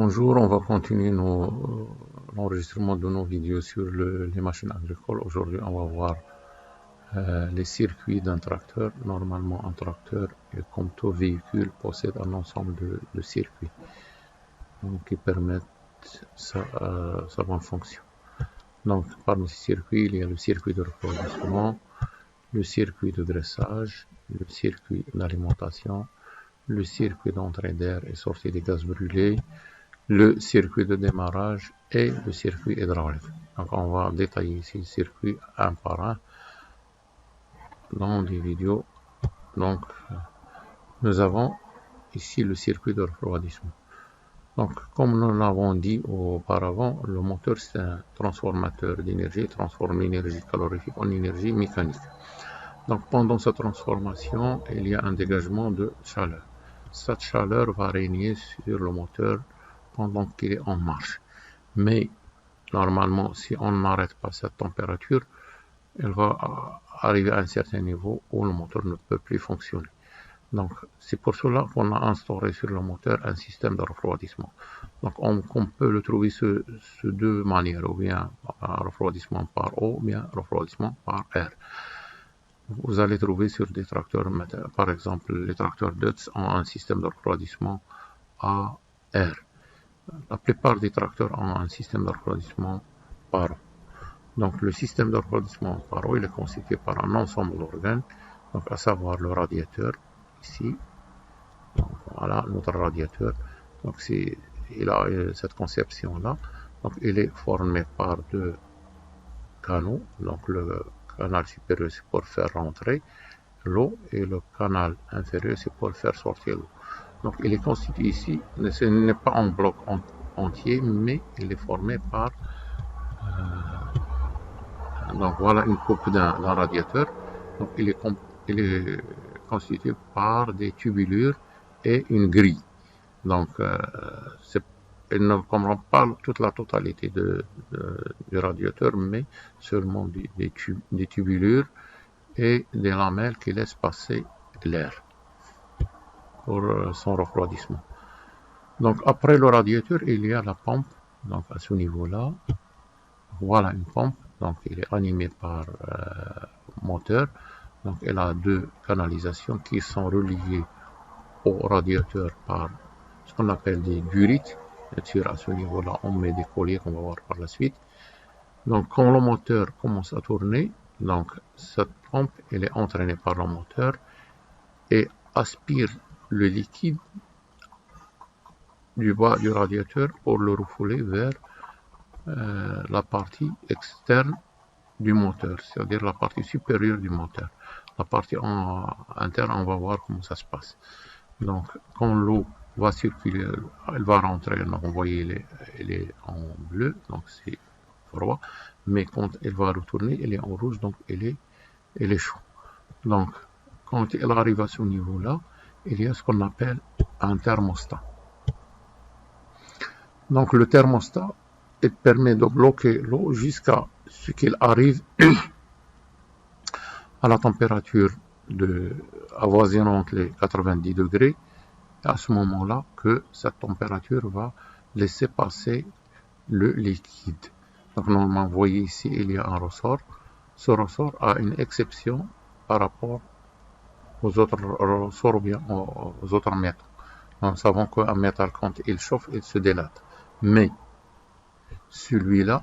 Bonjour, on va continuer l'enregistrement de nos vidéos sur les machines agricoles. Aujourd'hui, on va voir les circuits d'un tracteur. Normalement, un tracteur, comme tout véhicule, possède un ensemble de circuits qui permettent sa bonne fonction. Donc, parmi ces circuits, il y a le circuit de refroidissement, le circuit de dressage, le circuit d'alimentation, le circuit d'entrée d'air et sortie des gaz brûlés, le circuit de démarrage et le circuit hydraulique. Donc on va détailler ces circuits un par un dans les vidéos. Donc nous avons ici le circuit de refroidissement. Donc comme nous l'avons dit auparavant, le moteur c'est un transformateur d'énergie, transforme l'énergie calorifique en énergie mécanique. Donc pendant sa transformation, il y a un dégagement de chaleur. Cette chaleur va régner sur le moteur pendant qu'il est en marche. Mais normalement, si on n'arrête pas cette température, elle va arriver à un certain niveau où le moteur ne peut plus fonctionner. Donc c'est pour cela qu'on a instauré sur le moteur un système de refroidissement. Donc on peut le trouver sous deux manières, ou bien refroidissement par eau, ou bien refroidissement par air. Vous allez trouver sur des tracteurs, par exemple les tracteurs Deutz ont un système de refroidissement à air. La plupart des tracteurs ont un système de refroidissement par eau. Donc le système de refroidissement par eau, il est constitué par un ensemble d'organes, donc à savoir le radiateur, ici. Donc, voilà notre radiateur. Donc il a cette conception-là. Donc il est formé par deux canaux. Donc le canal supérieur, c'est pour faire rentrer l'eau, et le canal inférieur, c'est pour faire sortir l'eau. Donc il est constitué ici, ce n'est pas en bloc entier, mais il est formé par donc voilà une coupe d'un radiateur. Donc il est constitué par des tubulures et une grille. Donc il ne comprend pas toute la totalité du radiateur, mais seulement des tubulures et des lamelles qui laissent passer l'air pour son refroidissement. Donc après le radiateur, il y a la pompe. Donc à ce niveau-là, voilà une pompe. Donc il est animé par moteur. Donc elle a deux canalisations qui sont reliées au radiateur par ce qu'on appelle des durites. Bien sûr, à ce niveau-là, on met des colliers qu'on va voir par la suite. Donc quand le moteur commence à tourner, donc cette pompe elle est entraînée par le moteur et aspire le liquide du bas du radiateur pour le refouler vers la partie externe du moteur, c'est-à-dire la partie supérieure du moteur. La partie interne, on va voir comment ça se passe. Donc quand l'eau va circuler, elle va rentrer, donc vous voyez elle est en bleu, donc c'est froid, mais quand elle va retourner, elle est en rouge, donc elle est chaud. Donc quand elle arrive à ce niveau-là, il y a ce qu'on appelle un thermostat. Donc le thermostat, il permet de bloquer l'eau jusqu'à ce qu'il arrive à la température avoisinante les 90 degrés. À ce moment-là que cette température va laisser passer le liquide. Donc normalement, vous voyez ici, il y a un ressort. Ce ressort a une exception par rapport aux autres ressorts ou bien aux autres métaux. Nous savons qu'un métal, quand il chauffe, il se délate. Mais celui-là,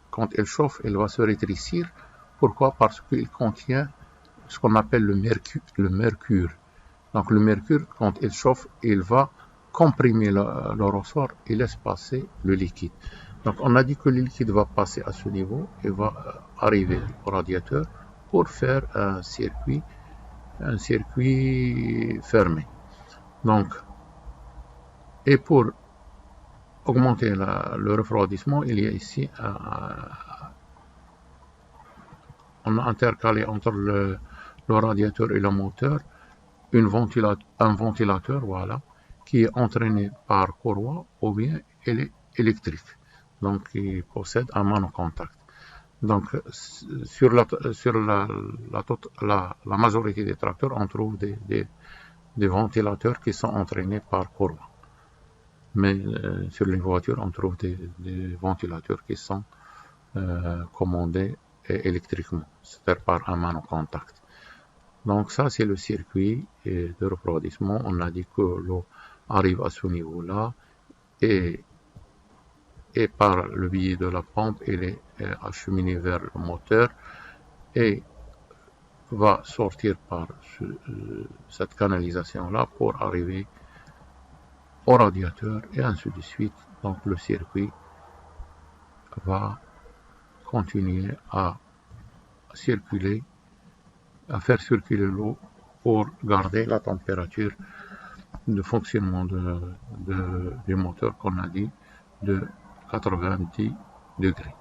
quand il chauffe, il va se rétrécir. Pourquoi? Parce qu'il contient ce qu'on appelle le mercure. Donc le mercure, quand il chauffe, il va comprimer le ressort et laisse passer le liquide. Donc on a dit que le liquide va passer à ce niveau et va arriver au radiateur pour faire un circuit fermé. Donc, et pour augmenter le refroidissement, il y a ici on a intercalé entre le radiateur et le moteur un ventilateur, voilà, qui est entraîné par courroie ou bien électrique. Donc il possède un monocontact. Donc sur la majorité des tracteurs, on trouve des ventilateurs qui sont entraînés par courroie. Mais sur les voitures, on trouve des ventilateurs qui sont commandés électriquement, c'est-à-dire par un manche en contact. Donc ça, c'est le circuit de refroidissement. On a dit que l'eau arrive à ce niveau-là et par le biais de la pompe, elle est acheminée vers le moteur et va sortir par cette canalisation-là pour arriver au radiateur et ainsi de suite. Donc le circuit va continuer à circuler, à faire circuler l'eau pour garder la température de fonctionnement du moteur qu'on a dit de 90 degrés.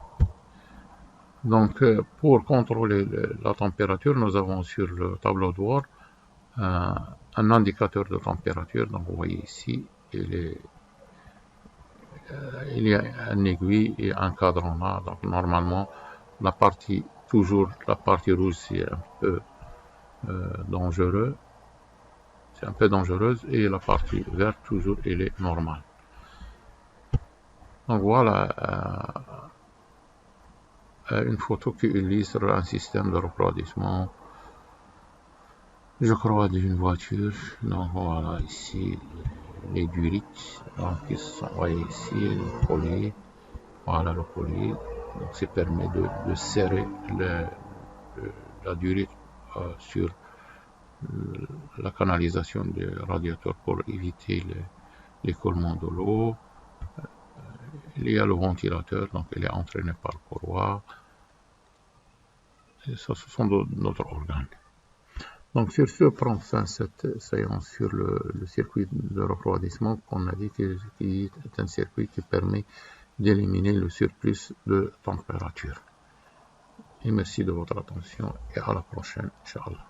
Donc pour contrôler la température, nous avons sur le tableau de bord un indicateur de température. Donc vous voyez ici, il y a une aiguille et un cadran là. Donc normalement, toujours la partie rouge, c'est un peu dangereux. C'est un peu dangereuse et la partie verte, toujours, elle est normale. Donc voilà une photo qui illustre un système de refroidissement, je crois, d'une voiture. Donc voilà ici les durites, donc ils sont, voyez ici le collier, voilà le collier. Donc ça permet de serrer la durite sur la canalisation du radiateur pour éviter l'écoulement de l'eau. Il y a le ventilateur, donc il est entraîné par courroie. Et ça, ce sont d'autres organes. Donc sur ce, prend fin cette séance sur le circuit de refroidissement qu'on a dit qui est un circuit qui permet d'éliminer le surplus de température. Et merci de votre attention et à la prochaine, Inch'Allah.